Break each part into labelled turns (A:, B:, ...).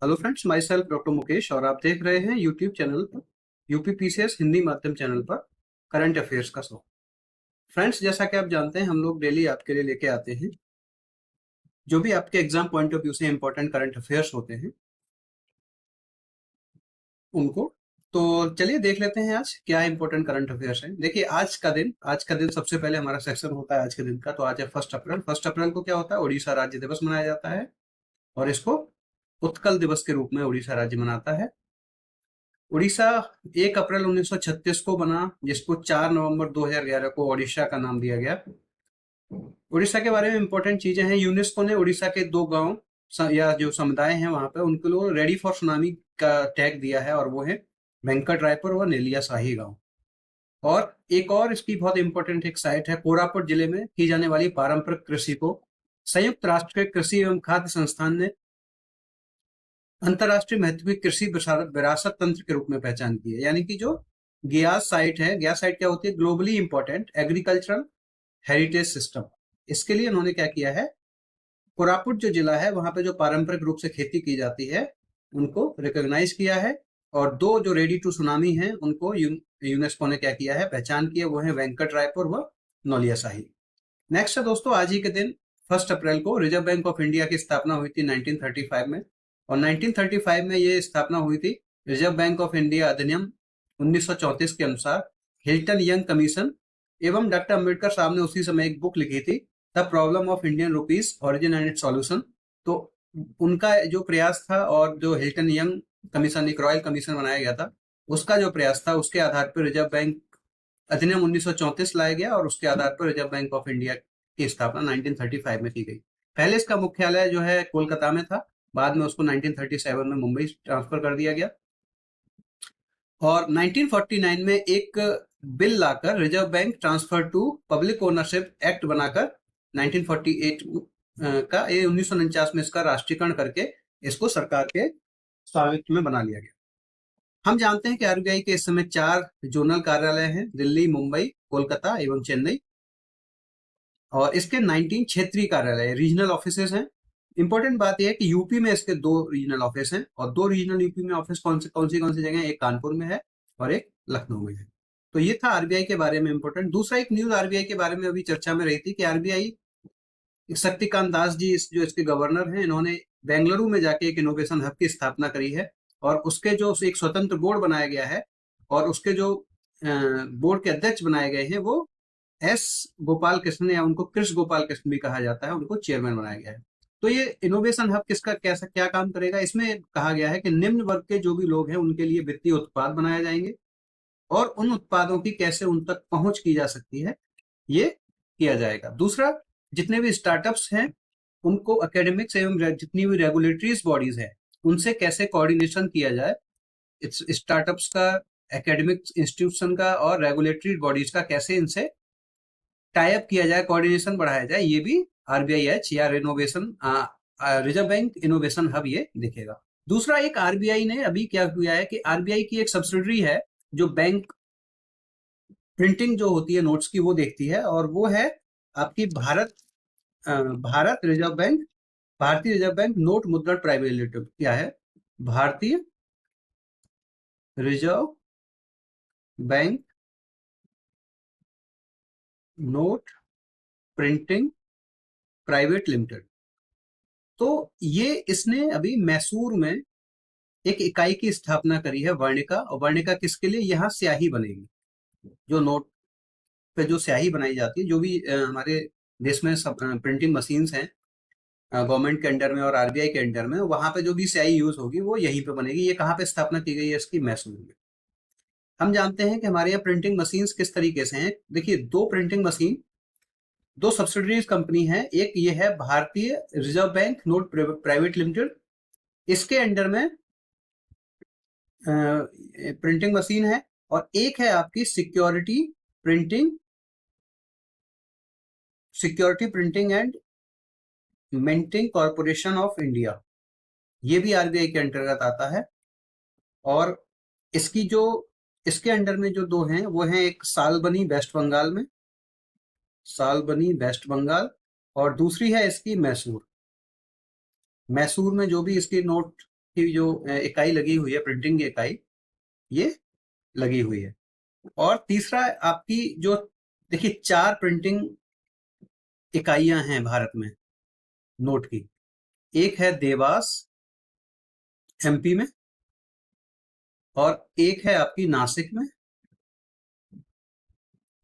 A: Hello friends, my self doctor Mukesh और आप देख रहे हैं यूट्यूब चैनल पर यूपीपीसीएस हिंदी माध्यम चैनल पर करंट अफेयर्स का शो। फ्रेंड्स, जैसा कि आप जानते हैं हम लोग डेली आपके लिए लेके आते हैं जो भी आपके एग्जाम पॉइंट ऑफ व्यू से इंपॉर्टेंट करंट अफेयर्स होते हैं उनको। तो चलिए देख लेते हैं आज क्या इंपॉर्टेंट करंट अफेयर्स हैं। देखिए, आज का दिन सबसे पहले हमारा सेक्शन होता है आज के दिन का। तो आज है 1 अप्रैल। 1 अप्रैल को क्या होता है? उड़ीसा राज्य दिवस मनाया जाता है और इसको उत्कल दिवस के रूप में उड़ीसा राज्य मनाता है। उड़ीसा 1 अप्रैल 1936 को बना, जिसको 4 नवंबर 2011 को ओडिशा का नाम दिया गया। उड़ीसा के बारे में इंपॉर्टेंट चीजें हैं। यूनेस्को ने उड़ीसा के 2 गांव या जो समुदाय हैं वहां पे उनके लिए रेडी फॉर सुनामी का टैग दिया है और वो है वेंकटरायपुर और नेलिया शाही गांव। और एक और इसकी बहुत इंपॉर्टेंट एक साइट है कोरापुट जिले में की जाने वाली पारंपरिक कृषि को संयुक्त राष्ट्र के कृषि एवं खाद्य संस्थान ने अंतरराष्ट्रीय महत्व की कृषि विरासत तंत्र के रूप में पहचान की है। यानी कि जो ग्यास साइट है, ग्यास साइट क्या होती है? Globally important agricultural heritage system. इसके लिए उन्होंने क्या किया है, कोरापुट जो जिला है वहां पे जो पारंपरिक रूप से खेती की जाती है उनको रिकॉग्नाइज किया है। और 2 जो रेडी टू सुनामी हैं उनको यूनेस्को ने क्या किया है, पहचान की है। वो है वेंकट रायपुर व नौलियाशाही। नेक्स्ट है दोस्तों, आज ही के दिन 1 अप्रैल को रिजर्व बैंक ऑफ इंडिया की स्थापना हुई थी 1935 में। और 1935 में ये स्थापना हुई थी रिजर्व बैंक ऑफ इंडिया अधिनियम 1934 के अनुसार। हिल्टन यंग कमीशन एवं डॉक्टर अम्बेडकर साहब ने उसी समय एक बुक लिखी थी, the problem of Indian rupees origin and it's solution. तो उनका जो प्रयास था और जो हिल्टन यंग कमीशन, एक रॉयल कमीशन बनाया गया था, उसका जो प्रयास था उसके आधार पर रिजर्व बैंक अधिनियम 1934 लाया गया और उसके आधार पर रिजर्व बैंक ऑफ इंडिया की स्थापना 1935 में की गई। पहले इसका मुख्यालय जो है कोलकाता में था, बाद में उसको 1937 में मुंबई ट्रांसफर कर दिया गया। और 1949 में एक बिल लाकर reserve bank transfer to public ownership act बनाकर 1948 का, ये 1949 में इसका राष्ट्रीयकरण करके इसको सरकार के स्वामित्व में बना लिया गया। हम जानते हैं कि आरबीआई के इस समय 4 जोनल कार्यालय हैं, दिल्ली, मुंबई, कोलकाता एवं चेन्नई। और इसके 19 क्षेत्रीय कार्यालय, रीजनल ऑफिसेज हैं। इंपॉर्टेंट बात यह है कि यूपी में इसके 2 रीजनल ऑफिस हैं और 2 रीजनल यूपी में ऑफिस कौन सी जगह है? एक कानपुर में है और एक लखनऊ में है। तो ये था आरबीआई के बारे में इंपॉर्टेंट। दूसरा एक न्यूज आरबीआई के बारे में अभी चर्चा में रही थी कि आरबीआई शक्तिकांत दास जी जो इसके गवर्नर हैं, इन्होंने बेंगलुरु में जाके एक इनोवेशन हब की स्थापना करी है। और उसके जो एक स्वतंत्र बोर्ड बनाया गया है और उसके जो बोर्ड के अध्यक्ष बनाए गए हैं वो एस गोपाल कृष्ण, या उनको कृष्ण गोपाल कृष्ण भी कहा जाता है, उनको चेयरमैन बनाया गया है। तो ये इनोवेशन हब किसका कैसा क्या काम करेगा? इसमें कहा गया है कि निम्न वर्ग के जो भी लोग हैं उनके लिए वित्तीय उत्पाद बनाए जाएंगे और उन उत्पादों की कैसे उन तक पहुंच की जा सकती है ये किया जाएगा। दूसरा, जितने भी स्टार्टअप्स हैं उनको एकेडमिक्स एवं जितनी भी रेगुलेटरीज बॉडीज है उनसे कैसे कोऑर्डिनेशन किया जाए, स्टार्टअप्स का, एकेडमिक इंस्टीट्यूशन का और रेगुलेटरी बॉडीज का कैसे इनसे टाई अप किया जाए, कोऑर्डिनेशन बढ़ाया जाए, ये भी आरबीआई एच या renovation reserve bank innovation hub ये देखेगा। दूसरा, एक आरबीआई ने अभी क्या किया है कि आरबीआई की एक सब्सिडरी है जो बैंक प्रिंटिंग जो होती है नोट्स की वो देखती है, और वो है आपकी भारत रिजर्व बैंक, भारतीय रिजर्व बैंक नोट मुद्रण प्राइवेट लिमिटेड। क्या है? भारतीय reserve bank note printing private limited. तो ये इसने अभी मैसूर में एक इकाई की स्थापना करी है, वर्णिका। और वर्णिका किसके लिए? यहाँ स्याही बनेगी, जो नोट पे जो स्याही बनाई जाती है, जो भी हमारे देश में सब प्रिंटिंग मशीन्स हैं गवर्नमेंट के अंडर में और आरबीआई के अंडर में, वहां पे जो भी स्याही यूज होगी वो यहीं पे बनेगी। ये कहाँ पे स्थापना की गई है इसकी? मैसूर में। हम जानते हैं कि हमारे यहाँ प्रिंटिंग मशीन्स किस तरीके से हैं। देखिए, 2 प्रिंटिंग मशीन, 2 सब्सिडरीज कंपनी है। एक ये है भारतीय reserve bank note private limited, इसके अंडर में प्रिंटिंग मशीन है। और एक है आपकी security printing and minting corporation of India, ये भी आरबीआई के अंतर्गत आता है। और इसकी जो इसके अंडर में जो 2 हैं वो हैं, एक सालबनी वेस्ट बंगाल में, सालबनी वेस्ट बंगाल, और दूसरी है इसकी मैसूर। मैसूर में जो भी इसकी नोट की जो इकाई लगी हुई है, प्रिंटिंग की इकाई, ये लगी हुई है। और तीसरा आपकी जो, देखिए 4 प्रिंटिंग इकाइयां हैं भारत में नोट की। एक है देवास एमपी में, और एक है आपकी नासिक में,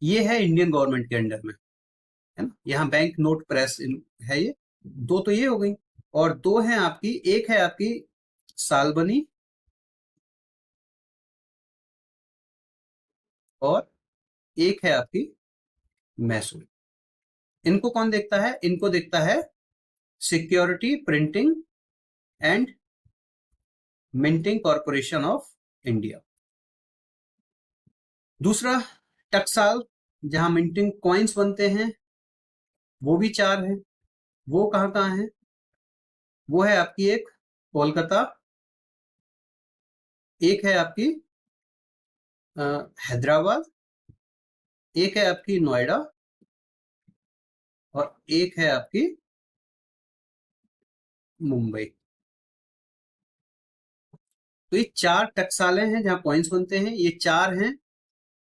A: ये है इंडियन गवर्नमेंट के अंडर में, है ना। यहाँ बैंक नोट प्रेस है ये। दो तो ये हो गई, और दो है आपकी, एक है आपकी सालबनी, और एक है आपकी मैसूर। इनको कौन देखता है? इनको देखता है security printing and minting corporation of India. दूसरा टकसाल, जहां मिंटिंग कॉइन्स बनते हैं, वो भी 4 हैं। वो कहाँ कहाँ है? वो है आपकी एक कोलकाता, एक है आपकी हैदराबाद, एक है आपकी नोएडा, और एक है आपकी मुंबई। तो ये 4 टकसालें हैं जहां कॉइन्स बनते हैं। ये 4 हैं,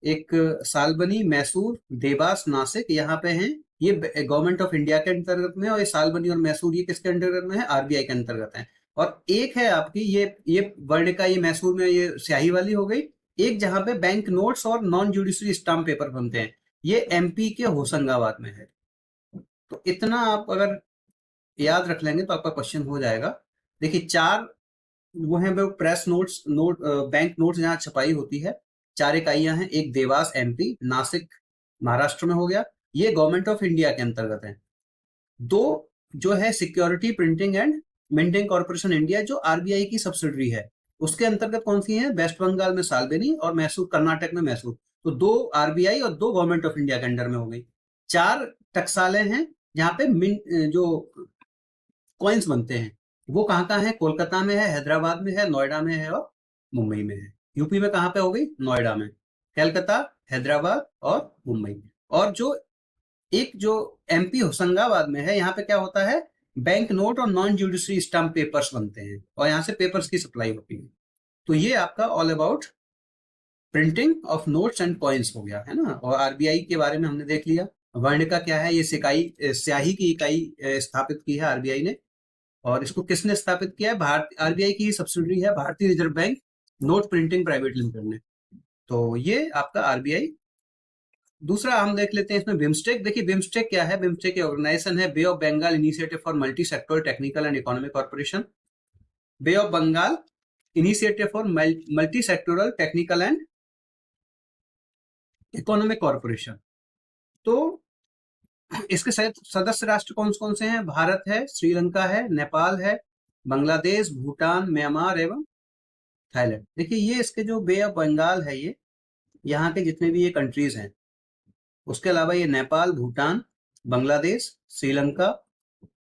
A: एक सालबनी, मैसूर, देवास, नासिक, यहाँ पे हैं। ये गवर्नमेंट ऑफ इंडिया के अंतर्गत में, और ये सालबनी और मैसूर ये किसके अंतर्गत में है? आरबीआई के अंतर्गत है। और एक है आपकी ये वर्णिका, ये मैसूर में ये स्याही वाली हो गई। एक जहां पे बैंक नोट्स और नॉन जुडिशरी स्टाम्प पेपर बनते हैं, ये एमपी के होशंगाबाद में है। तो इतना आप अगर याद रख लेंगे तो आपका क्वेश्चन हो जाएगा। देखिए 4 वो हैं, वो प्रेस नोट्स, बैंक नोट्स जहाँ छपाई होती है, 4 इकाइयां हैं। एक देवास एमपी, नासिक महाराष्ट्र में हो गया, ये गवर्नमेंट ऑफ इंडिया के अंतर्गत है। दो जो है security printing and minting corporation India, जो आरबीआई की सब्सिडरी है, उसके अंतर्गत कौन सी है? वेस्ट बंगाल में सालबेनी, और मैसूर कर्नाटक में मैसूर। तो 2 आरबीआई और 2 गवर्नमेंट ऑफ इंडिया के अंडर में हो गई। 4 टकसालें हैं जहां पे जो कॉइन्स बनते हैं, वो कहाँ कहाँ है? कोलकाता में है, हैदराबाद में है, नोएडा में है, और मुंबई में है। यूपी में कहाँ पे हो गई? नोएडा में। कलकत्ता, हैदराबाद और मुंबई। और जो एमपी होशंगाबाद में है, यहाँ पे क्या होता है? बैंक नोट और नॉन जुडिशरी स्टाम्प पेपर्स बनते हैं, और यहाँ से पेपर्स की सप्लाई होती है। तो ये आपका all about printing of notes and coins हो गया, है ना। और आरबीआई के बारे में हमने देख लिया। वर्णिका क्या है? ये स्याही की इकाई स्थापित की है आरबीआई ने। और इसको किसने स्थापित किया है? भारत आरबीआई की सब्सिडरी है, भारतीय reserve bank note printing private limited ने। तो ये आपका आरबीआई। दूसरा हम देख लेते हैं इसमें बिम्स्टेक। देखिए बिम्स्टेक क्या है? बिम्स्टेक की ऑर्गेनाइजेशन है bay of Bengal initiative for multi sector technical and economic corporation. Bay of Bengal initiative for multi sectoral technical and economic corporation. तो इसके सदस्य राष्ट्र कौन कौन से हैं? भारत है, श्रीलंका है, नेपाल है, बांग्लादेश, भूटान, म्यांमार एवं थाईलैंड। देखिए ये इसके जो बे ऑफ बंगाल है, ये यहाँ के जितने भी ये कंट्रीज हैं, उसके अलावा ये नेपाल, भूटान, बांग्लादेश, श्रीलंका,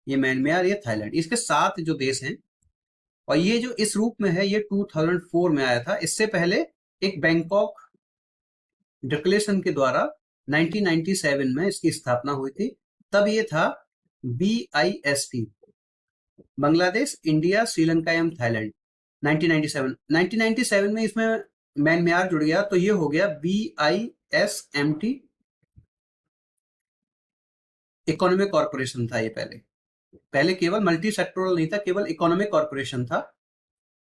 A: ये म्यांमार, ये थाईलैंड, इसके 7 जो देश हैं। और ये जो इस रूप में है, ये 2004 में आया था। इससे पहले एक बैंकॉक डिक्लेरेशन के द्वारा 1997 में इसकी स्थापना हुई थी। तब ये था BIST, बांग्लादेश, इंडिया, श्रीलंका एवं थाईलैंड। 1997 में इसमें म्यांमार जुड़ गया, तो ये हो गया BISMT इकोनॉमिक कॉर्पोरेशन था ये पहले केवल मल्टी सेक्टोरल नहीं था, केवल इकोनॉमिक कॉर्पोरेशन था,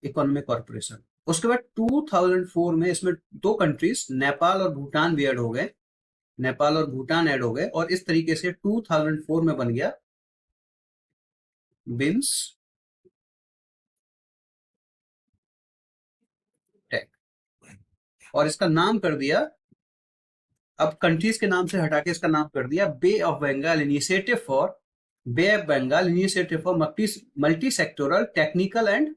A: इकोनॉमिक कॉर्पोरेशन। उसके बाद 2004 में इसमें 2 कंट्रीज नेपाल और भूटान भी ऐड हो गए, नेपाल और भूटान ऐड हो गए, और इस तरीके से 2004 में बन गया बिम्स टेक। और इसका नाम कर दिया, अब कंट्रीज के नाम से हटा के इसका नाम कर दिया bay of Bengal initiative for multi sectoral technical and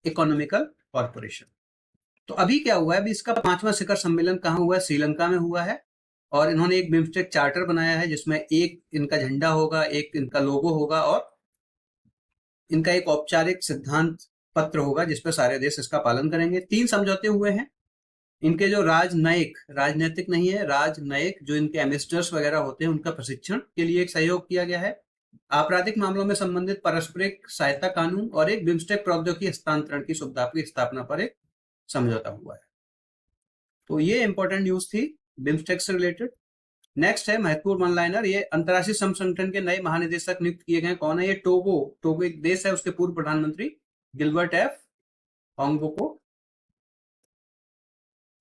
A: economical corporation. तो अभी क्या हुआ है? अभी इसका 5वां शिखर सम्मेलन कहाँ हुआ है? श्रीलंका में हुआ है। और इन्होंने एक बिम्स्टेक चार्टर बनाया है, जिसमें एक इनका झंडा होगा, एक इनका लोगो होगा, और इनका एक औपचारिक सिद्धांत पत्र होगा, जिसपे सारे देश इसका पालन करेंगे। 3 समझौते हुए हैं। इनके जो राजनैतिक नहीं है, राजनयिक जो इनके एम्बेसडर्स वगैरह होते हैं, उनका प्रशिक्षण के लिए एक सहयोग किया गया है। आपराधिक मामलों में संबंधित पारस्परिक सहायता कानून और एक बिम्स्टेक प्रौद्योगिकी हस्तांतरण की सुविधा की स्थापना पर एक समझौता हुआ है। तो ये इंपॉर्टेंट न्यूज थी बिम्स्टेक से रिलेटेड। नेक्स्ट है महत्वपूर्ण वन लाइनर, ये अंतर्राष्ट्रीय श्रम संगठन के नए महानिदेशक नियुक्त किए गए। कौन है ये? टोगो। टोगो एक देश है, उसके पूर्व प्रधानमंत्री गिलबर्ट एफ ओंगबो को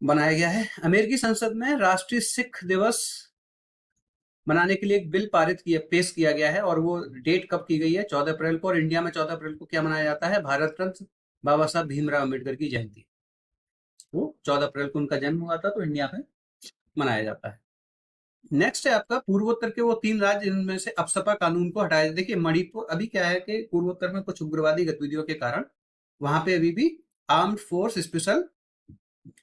A: बनाया गया है। अमेरिकी संसद में राष्ट्रीय सिख दिवस मनाने के लिए एक बिल पेश किया गया है, और वो डेट कब की गई है? 14 अप्रैल को। और इंडिया में 14 अप्रैल को क्या मनाया जाता है? भारत रत्न बाबा साहब भीमराव अम्बेडकर की जयंती। वो 14 अप्रैल को उनका जन्म हुआ था, तो इंडिया में मनाया जाता है। नेक्स्ट है आपका पूर्वोत्तर के वो 3 राज्य जिनमें से अपसपा कानून को हटाया। देखिए मणिपुर, अभी क्या है कि पूर्वोत्तर में कुछ उग्रवादी गतिविधियों के कारण वहां पे अभी भी armed force special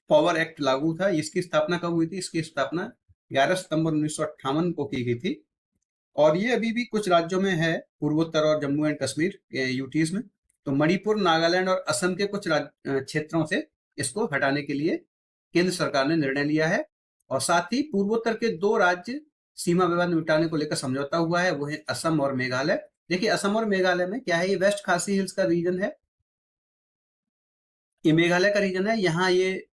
A: power act लागू था। इसकी स्थापना कब हुई थी? इसकी स्थापना 11 सितंबर 1958 को की गई थी, और ये अभी भी कुछ राज्यों में है, पूर्वोत्तर और जम्मू एंड कश्मीर यूटीज में। तो मणिपुर, नागालैंड और असम के कुछ क्षेत्रों से इसको हटाने के लिए केंद्र सरकार ने निर्णय लिया है। और साथ ही पूर्वोत्तर के 2 राज्य सीमा विवाद मिटाने को लेकर समझौता हुआ है, वो है असम और मेघालय। देखिए असम और मेघालय में क्या है, ये वेस्ट खासी हिल्स का रीजन है, ये मेघालय का रीजन है। यहाँ ये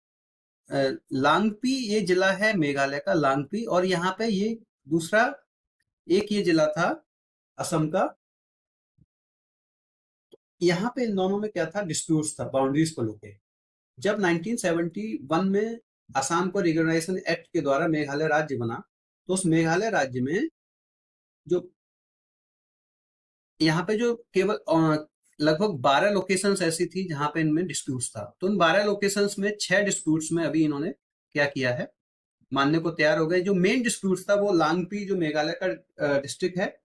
A: लांगपी ये जिला है मेघालय का, लांगपी। और यहाँ पे ये दूसरा एक ये जिला था असम का। यहाँ पे इन दोनों में क्या था? डिस्प्यूट्स था बाउंड्रीज को लेके। जब 1971 में असम को रिकॉग्नाइजेशन एक्ट के द्वारा मेघालय राज्य बना, तो उस मेघालय राज्य में जो यहाँ पे जो केवल लगभग 12 लोकेशंस ऐसी थी जहां पे इनमें डिस्प्यूट्स था। तो उन 12 लोकेशंस में 6 डिस्प्यूट्स में अभी इन्होंने क्या किया है? मानने को तैयार हो गए। जो मेन डिस्प्यूट्स था वो लांगपी जो मेघालय का डिस्ट्रिक्ट है,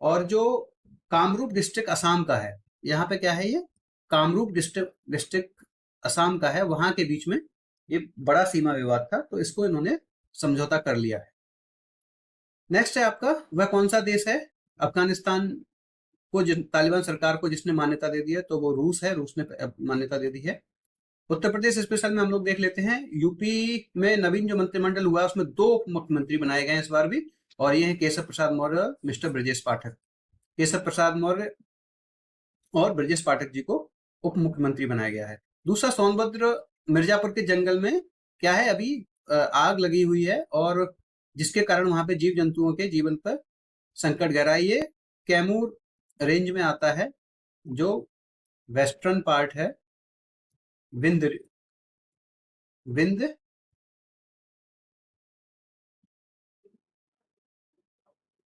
A: और जो कामरूप डिस्ट्रिक्ट असम का है। यहाँ पे क्या है? ये कामरूप डिस्ट्रिक्ट असम का है, वहां के बीच में ये बड़ा सीमा विवाद था, तो इसको इन्होंने समझौता कर लिया है। नेक्स्ट है आपका, वह कौन सा देश है अफगानिस्तान को तालिबान सरकार को जिसने मान्यता दे दी है? तो वो रूस है, रूस ने मान्यता दे दी है। उत्तर प्रदेश स्पेशल में हम लोग देख लेते हैं। यूपी में नवीन जो मंत्रिमंडल हुआ है उसमें 2 मुख्यमंत्री बनाए गए हैं इस बार भी, और ये है केशव प्रसाद मौर्य और मिस्टर ब्रजेश पाठक। केशव प्रसाद मौर्य और ब्रजेश पाठक जी को उप मुख्यमंत्री बनाया गया है। दूसरा, सोनभद्र मिर्जापुर के जंगल में क्या है? अभी आग लगी हुई है, और जिसके कारण वहां पे जीव जंतुओं के जीवन पर संकट गहरा है। ये कैमूर रेंज में आता है, जो वेस्टर्न पार्ट है विंध्य विंध्य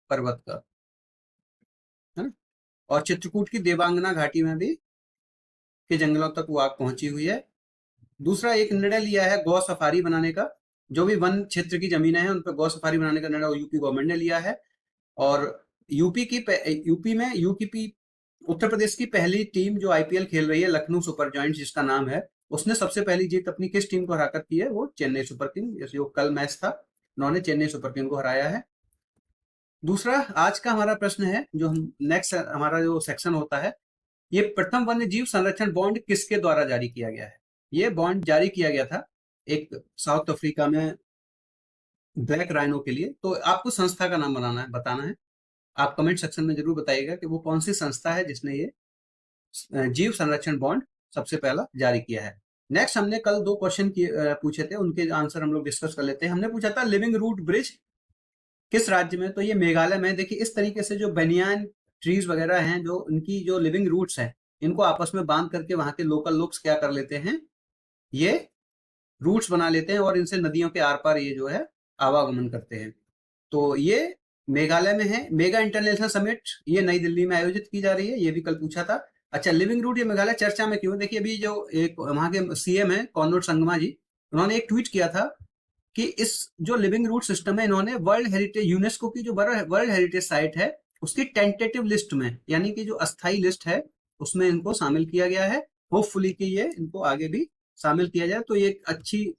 A: पर्वत का, है ना। और चित्रकूट की देवांगना घाटी में भी के जंगलों तक वो आग पहुंची हुई है। दूसरा, एक निर्णय लिया है गौ सफारी बनाने का। जो भी वन क्षेत्र की जमीनें हैं उन पर गौ सफारी बनाने का निर्णय यूपी गवर्नमेंट ने लिया है। और यूपी में यूपी उत्तर प्रदेश की पहली टीम जो आईपीएल खेल रही है, लखनऊ सुपर जॉइंट्स जिसका नाम है, उसने सबसे पहली जीत अपनी किस टीम को हराकर की है? वो चेन्नई सुपर किंग, जो कल मैच था, उन्होंने चेन्नई सुपर किंग को हराया है। दूसरा, आज का हमारा प्रश्न है, जो हम नेक्स्ट हमारा जो सेक्शन होता है, ये प्रथम वन्य जीव संरक्षण बॉन्ड किसके द्वारा जारी किया गया है? ये बॉन्ड जारी किया गया था एक साउथ अफ्रीका में ब्लैक राइनो के लिए। तो आपको संस्था का नाम बताना है। आप कमेंट सेक्शन में जरूर बताइएगा कि वो कौन सी संस्था है जिसने ये जीव संरक्षण बॉन्ड सबसे पहला जारी किया है। नेक्स्ट, हमने कल 2 क्वेश्चन पूछे थे, उनके आंसर हम लोग डिस्कस कर लेते हैं। हमने पूछा था लिविंग रूट ब्रिज किस राज्य में? तो ये मेघालय में। देखिए इस तरीके से जो बनियान ट्रीज वगैरह हैं, जो उनकी जो लिविंग रूट्स हैं, इनको आपस में बांध करके वहां के लोकल लोग क्या कर लेते हैं? ये रूट्स बना लेते हैं, और इनसे नदियों के आर पार ये जो है आवागमन करते हैं। तो ये मेघालय में है। मेगा इंटरनेशनल समिट ये नई दिल्ली में आयोजित की जा रही है, ये भी कल पूछा था। अच्छा, लिविंग रूट ये मेघालय चर्चा में क्यों? देखिए अभी जो एक वहां के सीएम है कॉनराड संगमा जी, उन्होंने एक ट्वीट किया था कि इस जो लिविंग रूट सिस्टम है, इन्होंने वर्ल्ड हेरिटेज यूनेस्को की जो वर्ल्ड हेरिटेज साइट है उसकी टेंटेटिव लिस्ट में, यानी कि जो अस्थाई लिस्ट है, उसमें इनको शामिल किया गया है। होपफुली कि ये इनको आगे भी शामिल किया जाए, तो ये एक अच्छी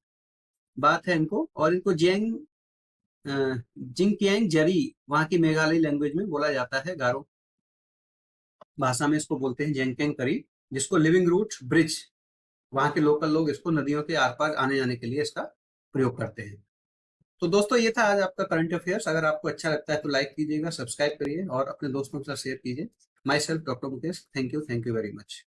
A: बात है इनको। और इनको जिंगकियांग जरी वहां की मेघालय लैंग्वेज में बोला जाता है, गारो भाषा में इसको बोलते हैं जेंगकेंग करी, जिसको लिविंग रूट ब्रिज वहां के लोकल लोग इसको नदियों के आर पार आने जाने के लिए इसका प्रयोग करते हैं। तो दोस्तों ये था आज आपका करंट अफेयर्स। अगर आपको अच्छा लगता है तो लाइक कीजिएगा, सब्सक्राइब करिए और अपने दोस्तों के साथ शेयर कीजिए। My self doctor Mukesh, thank you very much.